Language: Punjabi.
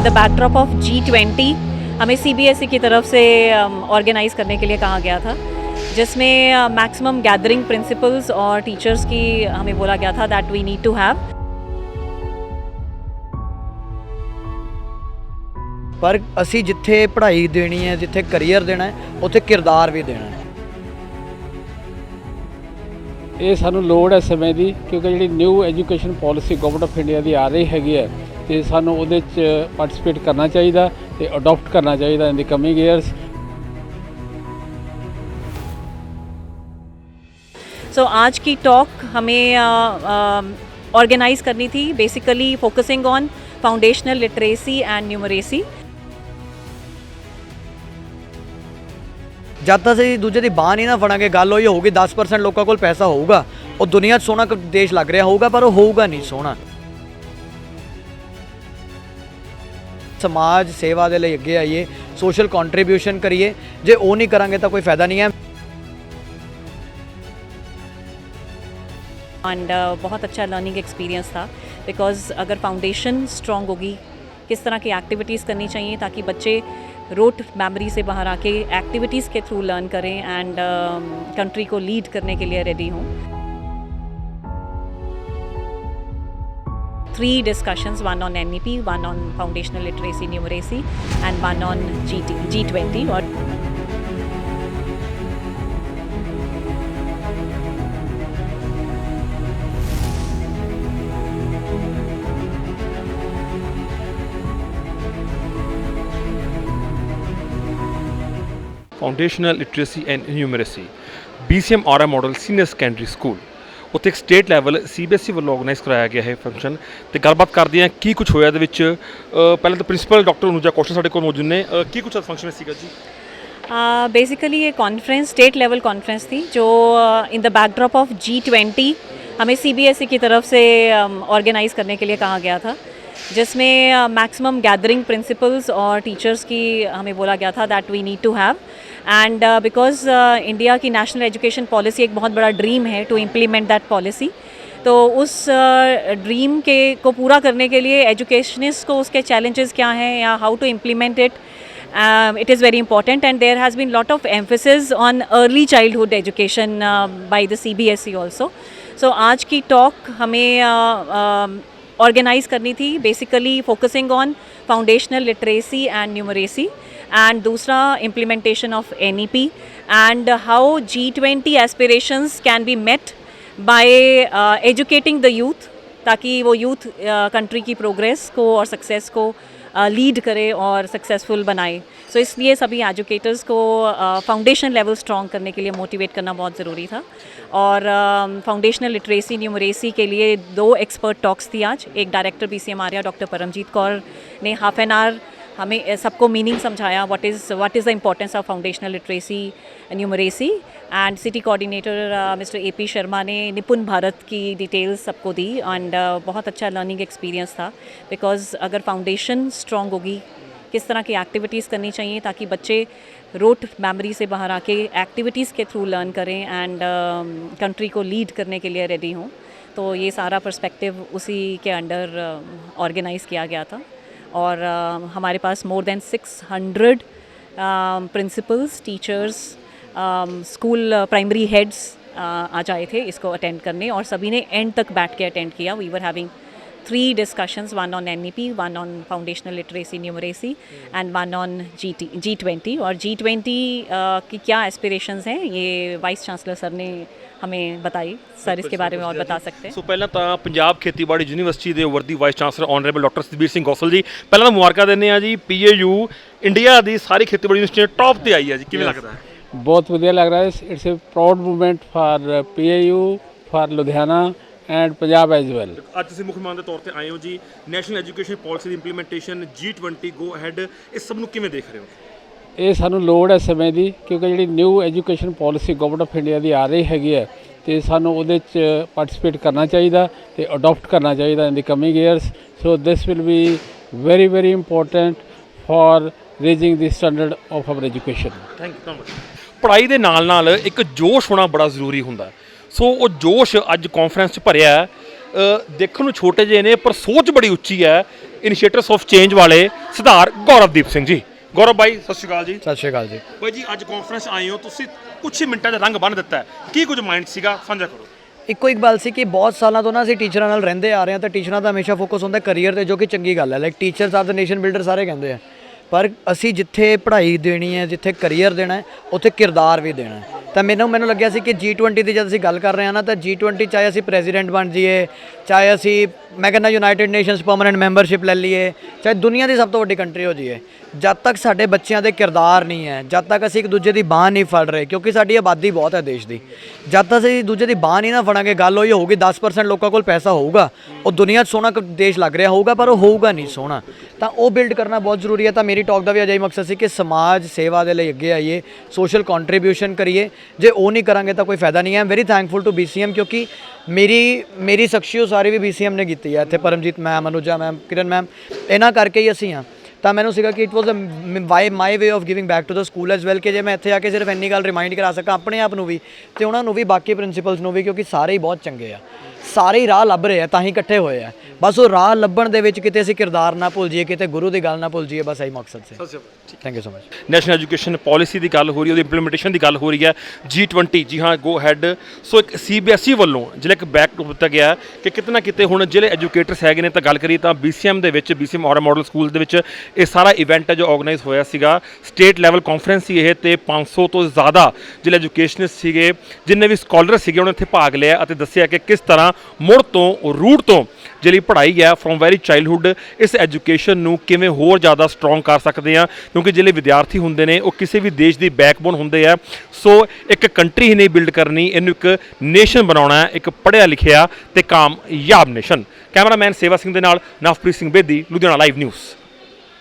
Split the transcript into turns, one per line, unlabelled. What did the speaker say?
In the backdrop of G20 हमें CBSE की तरफ से ऑर्गेनाइज़ करने के लिए कहा गया था, जिसमें मैक्सिमम गैदरिंग प्रिंसिपल्स और टीचर्स की हमें बोला गया था that we need to have.
पर असी जिथे पढ़ाई देनी है, जिथे करियर देना है, उत्थे किरदार भी देना है।
ਇਹ ਸਾਨੂੰ ਲੋੜ ਹੈ ਸਮੇਂ ਦੀ, ਕਿਉਂਕਿ ਜਿਹੜੀ new education policy government of India ਦੀ ਆ ਰਹੀ ਹੈਗੀ ਹੈ ਤੇ ਸਾਨੂੰ ਉਹਦੇ 'ਚ ਪਾਰਟਿਸਿਪੇਟ ਕਰਨਾ ਚਾਹੀਦਾ ਤੇ ਅਡਾਪਟ ਕਰਨਾ ਚਾਹੀਦਾ ਇਨ ਦੀ ਕਮਿੰਗ ਈਅਰਸ।
सो आज की टॉक हमें ऑर्गेनाइज़ करनी थी, basically focusing on foundational literacy and numeracy.
जब तक ਅਸੀਂ ਦੂਜੇ ਦੀ ਬਾਂਹ ਨਹੀਂ ਨਾ ਫੜਾਂਗੇ, ਗੱਲ ਹੋਈ ਹੋਊਗੀ 10% ਲੋਕਾਂ ਕੋਲ ਪੈਸਾ ਹੋਊਗਾ, ਉਹ ਦੁਨੀਆ 'ਚ ਸੋਹਣਾ ਦੇਸ਼ ਲੱਗ ਰਿਹਾ ਹੋਊਗਾ, ਪਰ ਉਹ ਹੋਊਗਾ ਨਹੀਂ ਸੋਹਣਾ। ਸਮਾਜ ਸੇਵਾ ਦੇ ਲਈ ਅੱਗੇ ਆਈਏ, ਸੋਸ਼ਲ ਕੰਟਰੀਬਿਊਸ਼ਨ ਕਰੀਏ। ਜੇ ਉਹ ਨਹੀਂ ਕਰਾਂਗੇ ਤਾਂ ਕੋਈ ਫਾਇਦਾ नहीं है।
एंड बहुत अच्छा लर्निंग एक्सपीरियंस था, बिकॉज अगर फाउंडेशन स्ट्रॉन्ग होगी, किस तरह की एक्टिविटीज़ करनी चाहिए ताकि बच्चे रोट मेमोरी से बाहर आके एक्टिविटीज़ के थ्रू लर्न करें एंड कंट्री को लीड करने के लिए रेडी हों। 3 discussions, one on NEP, one on foundational literacy numeracy and one on G20 और
foundational literacy and numeracy BCM Arya model senior secondary school उत्थे एक स्टेट लैवल CBSE वालों ऑर्गेनाइज कराया गया है फंक्शन। तो गलबात करते हैं की कुछ होया दे विच। पहले तो प्रिंसीपल डॉक्टर अनुजा कौशल साडे कोल मौजूद ने। की कुछ फंक्शन सीगा जी?
बेसिकली ये कॉन्फ्रेंस स्टेट लेवल कॉन्फ्रेंस थी, जो in the backdrop of G20 हमें CBSE की तरफ से ऑर्गेनाइज़ करने के लिए कहा गया था, जिसमें मैक्सिमम गैदरिंग प्रिंसिपल्स और टीचर्स की हमें बोला गया था that we need to have. And because India की नेशनल एजुकेशन पॉलिसी एक बहुत बड़ा ड्रीम है टू इम्प्लीमेंट दैट पॉलिसी, तो उस ड्रीम को पूरा करने के लिए एजुकेशनिस्ट को उसके चैलेंजेस क्या हैं या how to implement it, it is very important, and there has been lot of emphasis on early childhood education by the CBSE also. So आज की टॉक हमें ऑर्गेनाइज़ करनी थी, basically focusing on foundational literacy and numeracy and दूसरा implementation of NEP and how G20 aspirations can be met by educating the youth, ताकि वो यूथ कंट्री की प्रोग्रेस को और सक्सेस को लीड करे और सक्सेसफुल बनाए। सो इसलिए सभी एजुकेटर्स को फाउंडेशन लेवल स्ट्रॉन्ग करने के लिए मोटिवेट करना बहुत ज़रूरी था। और फाउंडेशनल लिटरेसी न्यूमरेसी के लिए 2 एक्सपर्ट टॉक्स थी आज। एक director BCM Arya doctor Paramjit Kaur ने हाफ एन आवर हमें सबको मीनिंग समझाया, what is the importance of foundational literacy numeracy, and city coordinator mister AP Sharma ने निपुण भारत की डिटेल्स सबको दी। एंड बहुत अच्छा लर्निंग एक्सपीरियंस था, बिकॉज अगर फाउंडेशन स्ट्रॉन्ग होगी, किस तरह की एक्टिविटीज़ करनी चाहिए ताकि बच्चे रोट मेमोरी से बाहर आके एक्टिविटीज़ के थ्रू लर्न करें एंड कंट्री को लीड करने के लिए रेडी हों, तो ये सारा पर्सपेक्टिव उसी के अंडर ऑर्गेनाइज़ किया गया था। और हमारे पास more than 600 principals, teachers, school primary heads आज आए थे इसको अटेंड करने, और सभी ने एंड तक बैठ के अटेंड किया। We were having 3 discussions, one on NEP, one on foundational literacy numeracy and one on G20। और G20 की क्या एस्पिरेशंस हैं ये वाइस चांसलर सर ने हमें बताई। सर इसके बारे में और बता सकते हैं।
सो पहला तो पंजाब खेतीबाड़ी यूनिवर्सिटी के worthy vice chancellor honourable doctor Satbir Singh Gosal ji, पहला तो मुबारक देने आ जी। PAU इंडिया की सारी खेतीबाड़ी यूनिवर्सिटी टॉप पर आई है जी, किवें लगता है?
बहुत वधिया लग रहा है। It's a proud movement for PAU, for Ludhiana and Punjab as well.
ਅੱਜ ਤੁਸੀਂ ਮੁੱਖ ਮਹਿਮਾਨ ਦੇ ਤੌਰ ਤੇ ਆਏ ਹੋ ਜੀ। ਨੈਸ਼ਨਲ ਐਜੂਕੇਸ਼ਨ ਪਾਲਿਸੀ ਦੀ ਇੰਪਲੀਮੈਂਟੇਸ਼ਨ G20 ਗੋ ਅਹੈਡ, ਇਸ ਸਭ ਨੂੰ ਕਿਵੇਂ ਦੇਖ ਰਹੇ ਹੋ?
ਇਹ ਸਾਨੂੰ ਲੋੜ ਹੈ ਸਮੇਂ ਦੀ, ਕਿਉਂਕਿ ਜਿਹੜੀ new education policy government of India ਦੀ ਆ ਰਹੀ ਹੈਗੀ ਹੈ ਤੇ ਸਾਨੂੰ ਉਹਦੇ 'ਚ ਪਾਰਟਿਸਿਪੇਟ ਕਰਨਾ ਚਾਹੀਦਾ ਤੇ ਅਡਾਪਟ ਕਰਨਾ ਚਾਹੀਦਾ in the coming years. So this will be very very important for raising the standard of our education.
Thank you. ਪੜ੍ਹਾਈ ਦੇ ਨਾਲ ਨਾਲ ਇੱਕ ਜੋਸ਼ ਹੋਣਾ ਬੜਾ ਜ਼ਰੂਰੀ ਹੁੰਦਾ। ਸੋ ਉਹ ਜੋਸ਼ ਅੱਜ ਕਾਨਫਰੰਸ 'ਚ ਭਰਿਆ। ਦੇਖਣ ਨੂੰ ਛੋਟੇ ਜਿਹੇ ਨੇ ਪਰ ਸੋਚ ਬੜੀ ਉੱਚੀ ਹੈ। ਇਨੀਸ਼ੀਏਟਰਸ ਆਫ ਚੇਂਜ ਵਾਲੇ ਸਰਦਾਰ ਗੌਰਵਦੀਪ ਸਿੰਘ ਜੀ। ਗੌਰਵ ਬਾਈ ਸਤਿ ਸ਼੍ਰੀ ਅਕਾਲ ਜੀ।
ਸਤਿ ਸ਼੍ਰੀ ਅਕਾਲ ਜੀ।
ਬਾਈ ਜੀ ਅੱਜ ਕਾਨਫਰੰਸ ਆਏ ਹੋ ਤੁਸੀਂ, ਕੁਝ ਹੀ ਮਿੰਟਾਂ 'ਚ ਰੰਗ ਬੰਨ੍ਹ ਦਿੱਤਾ ਹੈ, ਕੀ ਕੁਝ ਮਾਈਂਡ ਸੀਗਾ ਸਾਂਝਾ ਕਰੋ।
ਇੱਕੋ ਇੱਕ ਗੱਲ ਸੀ ਕਿ ਬਹੁਤ ਸਾਲਾਂ ਤੋਂ ਨਾ ਅਸੀਂ ਟੀਚਰਾਂ ਨਾਲ ਰਹਿੰਦੇ ਆ ਰਹੇ ਹਾਂ ਤਾਂ ਟੀਚਰਾਂ ਦਾ ਹਮੇਸ਼ਾ ਫੋਕਸ ਹੁੰਦਾ ਕੈਰੀਅਰ ਤੇ, ਜੋ ਕਿ ਚੰਗੀ ਗੱਲ ਹੈ। Like teachers are the nation builder ਸਾਰੇ ਕਹਿੰਦੇ ਆ, ਪਰ ਅਸੀਂ ਜਿੱਥੇ ਪੜ੍ਹਾਈ ਦੇਣੀ ਹੈ, ਜਿੱਥੇ ਕੈਰੀਅਰ ਦੇਣਾ ਹੈ, ਉੱਥੇ ਕਿਰਦਾਰ ਵੀ ਦੇਣਾ ਹੈ। ਤਾਂ ਮੈਨੂੰ ਲੱਗਿਆ ਸੀ ਕਿ G20 ਦੀ ਜਦ ਅਸੀਂ ਗੱਲ ਕਰ ਰਹੇ ਹਾਂ ਨਾ, ਤਾਂ G20 ਚਾਹੇ ਅਸੀਂ ਪ੍ਰੈਜ਼ੀਡੈਂਟ ਬਣ ਜਾਈਏ, ਚਾਹੇ ਅਸੀਂ ਮੈਂ ਕਹਿੰਦਾ ਯੂਨਾਈਟਿਡ ਨੇਸ਼ਨਸ ਪਰਮਾਨੈਂਟ ਮੈਂਬਰਸ਼ਿਪ ਲੈ ਲਈਏ, ਚਾਹੇ ਦੁਨੀਆ ਦੀ ਸਭ ਤੋਂ ਵੱਡੀ ਕੰਟਰੀ ਹੋ ਜਾਈਏ, ਜਦ ਤੱਕ ਸਾਡੇ ਬੱਚਿਆਂ ਦੇ ਕਿਰਦਾਰ ਨਹੀਂ ਹੈ, ਜਦ ਤੱਕ ਅਸੀਂ ਇੱਕ ਦੂਜੇ ਦੀ ਬਾਂਹ ਨਹੀਂ ਫੜ ਰਹੇ, ਕਿਉਂਕਿ ਸਾਡੀ ਆਬਾਦੀ ਬਹੁਤ ਹੈ ਦੇਸ਼ ਦੀ, ਜਦ ਤੱਕ ਅਸੀਂ ਦੂਜੇ ਦੀ ਬਾਂਹ ਨਹੀਂ ਨਾ ਫੜਾਂਗੇ, ਗੱਲ ਉਹੀ ਹੋਊਗੀ 10% ਲੋਕਾਂ ਕੋਲ ਪੈਸਾ ਹੋਊਗਾ, ਉਹ ਦੁਨੀਆ 'ਚ ਸੋਹਣਾ ਦੇਸ਼ ਲੱਗ ਰਿਹਾ ਹੋਊਗਾ, ਪਰ ਉਹ ਹੋਊਗਾ ਨਹੀਂ ਸੋਹਣਾ। ਤਾਂ ਉਹ ਬਿਲਡ ਕਰਨਾ ਬਹੁਤ ਜ਼ਰੂਰੀ ਹੈ। ਤਾਂ ਮੇਰੀ ਟਾਕ ਦਾ ਵੀ ਅਜਿਹਾ ਮਕਸਦ ਸੀ ਕਿ ਸਮਾਜ ਸੇਵਾ ਦੇ ਲਈ ਅੱਗੇ ਆਈਏ, ਸੋਸ਼ਲ ਕੰਟਰੀਬਿਊਸ਼ਨ ਕਰੀਏ। ਜੇ ਉਹ ਨਹੀਂ ਕਰਾਂਗੇ ਤਾਂ ਕੋਈ ਫਾਇਦਾ ਨਹੀਂ ਹੈ। I am very thankful to BCM, ਕਿਉਂਕਿ ਮੇਰੀ ਸਖਸ਼ੀਅਤ ਸਾਰੀ ਵੀ BCM ਨੇ ਕੀਤੀ ਹੈ। ਇੱਥੇ Paramjit ma'am, Anuja ma'am, Kiran ma'am, ਇਹਨਾਂ ਕਰਕੇ ਹੀ ਅਸੀਂ ਹਾਂ। ਤਾਂ ਮੈਨੂੰ ਸੀਗਾ ਕਿ it was my way of giving back to the school as well, ਕਿ ਜੇ ਮੈਂ ਇੱਥੇ ਆ ਕੇ ਸਿਰਫ ਇੰਨੀ ਗੱਲ ਰਿਮਾਈਂਡ ਕਰਾ ਸਕਾਂ ਆਪਣੇ ਆਪ ਨੂੰ ਵੀ ਤੇ ਉਹਨਾਂ ਨੂੰ ਵੀ, ਬਾਕੀ ਪ੍ਰਿੰਸੀਪਲਸ ਨੂੰ ਵੀ, ਕਿਉਂਕਿ ਸਾਰੇ ਹੀ ਬਹੁਤ ਚੰਗੇ ਆ, ਸਾਰੇ ਹੀ ਰਾਹ ਲੱਭ ਰਹੇ ਆ, ਤਾਂ ਹੀ ਇਕੱਠੇ ਹੋਏ ਆ। ਬਸ ਉਹ ਰਾਹ ਲੱਭਣ ਦੇ ਵਿੱਚ ਕਿਤੇ ਅਸੀਂ ਕਿਰਦਾਰ ਨਾ ਭੁੱਲ ਜਾਈਏ, ਕਿਤੇ ਗੁਰੂ ਦੀ ਗੱਲ ਨਾ ਭੁੱਲ ਜਾਈਏ, ਬਸ ਇਹੀ ਮਕਸਦ ਸੀ। Thank you so much.
National education policy ਦੀ ਗੱਲ ਹੋ ਰਹੀ ਹੈ, ਉਹਦੀ ਇੰਪਲੀਮੈਂਟੇਸ਼ਨ ਦੀ ਗੱਲ ਹੋ ਰਹੀ ਹੈ। G20 ਜੀ ਹਾਂ, ਗੋ ਹੈਡ। ਸੋ ਇੱਕ CBSE ਵੱਲੋਂ ਜਿਹੜਾ ਇੱਕ ਬੈਕ ਟੂ ਦਿੱਤਾ ਗਿਆ ਕਿ ਕਿਤੇ ਨਾ ਕਿਤੇ ਹੁਣ ਜਿਹੜੇ ਐਜੂਕੇਟਰਸ ਹੈਗੇ ਨੇ, ਤਾਂ ਗੱਲ ਕਰੀਏ ਤਾਂ BCM ਦੇ ਵਿੱਚ, BCM ਔਰਾ ਮਾਡਲ ਸਕੂਲ ਦੇ ਵਿੱਚ ਇਹ ਸਾਰਾ ਇਵੈਂਟ ਹੈ ਜੋ ਆਰਗੇਨਾਈਜ਼ ਹੋਇਆ ਸੀਗਾ। ਸਟੇਟ ਲੈਵਲ ਕਾਨਫਰੰਸ ਸੀ ਇਹ, ਤੇ 500 ਤੋਂ ਜ਼ਿਆਦਾ ਜਿਹੜੇ ਐਜੂਕੇਸ਼ਨਿਸਟ ਸੀਗੇ, ਜਿੰਨੇ ਵੀ ਸਕਾਲਰ ਸੀਗੇ, ਉਹਨਾਂ ਇੱਥੇ ਭਾਗ ਲਿਆ ਅਤੇ ਦੱਸਿਆ ਕਿ ਕਿਸ ਤਰ੍ਹਾਂ ਮੁੜ ਤੋਂ ਰੂਟ ਤੋਂ ਜਿਹੜੀ ਪੜ੍ਹਾਈ ਹੈ ਫਰੋਮ ਵੈਰੀ ਚਾਈਲਡਹੁੱਡ, ਇਸ ਐਜੂਕੇਸ਼ਨ ਨੂੰ ਕਿਵੇਂ ਹੋਰ ਜ਼ਿਆਦਾ ਸਟਰੋਂਗ ਕਰ ਸਕਦੇ ਆ, ਕਿਉਂਕਿ ਜਿਹੜੇ ਵਿਦਿਆਰਥੀ ਹੁੰਦੇ ਨੇ ਉਹ ਕਿਸੇ ਵੀ ਦੇਸ਼ ਦੀ ਬੈਕਬੋਨ ਹੁੰਦੇ ਆ। ਸੋ ਇੱਕ ਕੰਟਰੀ ਹੀ ਨਹੀਂ ਬਿਲਡ ਕਰਨੀ, ਇਹਨੂੰ ਇੱਕ ਨੇਸ਼ਨ ਬਣਾਉਣਾ ਹੈ, ਇੱਕ ਪੜ੍ਹਿਆ ਲਿਖਿਆ ਤੇ ਕਾਮਯਾਬ ਨੇਸ਼ਨ। ਕੈਮਰਾਮੈਨ ਸੇਵਾ ਸਿੰਘ ਦੇ ਨਾਲ ਨਵਪ੍ਰੀਤ ਸਿੰਘ ਬੇਦੀ, ਲੁਧਿਆਣਾ ਲਾਈਵ ਨਿਊਜ਼।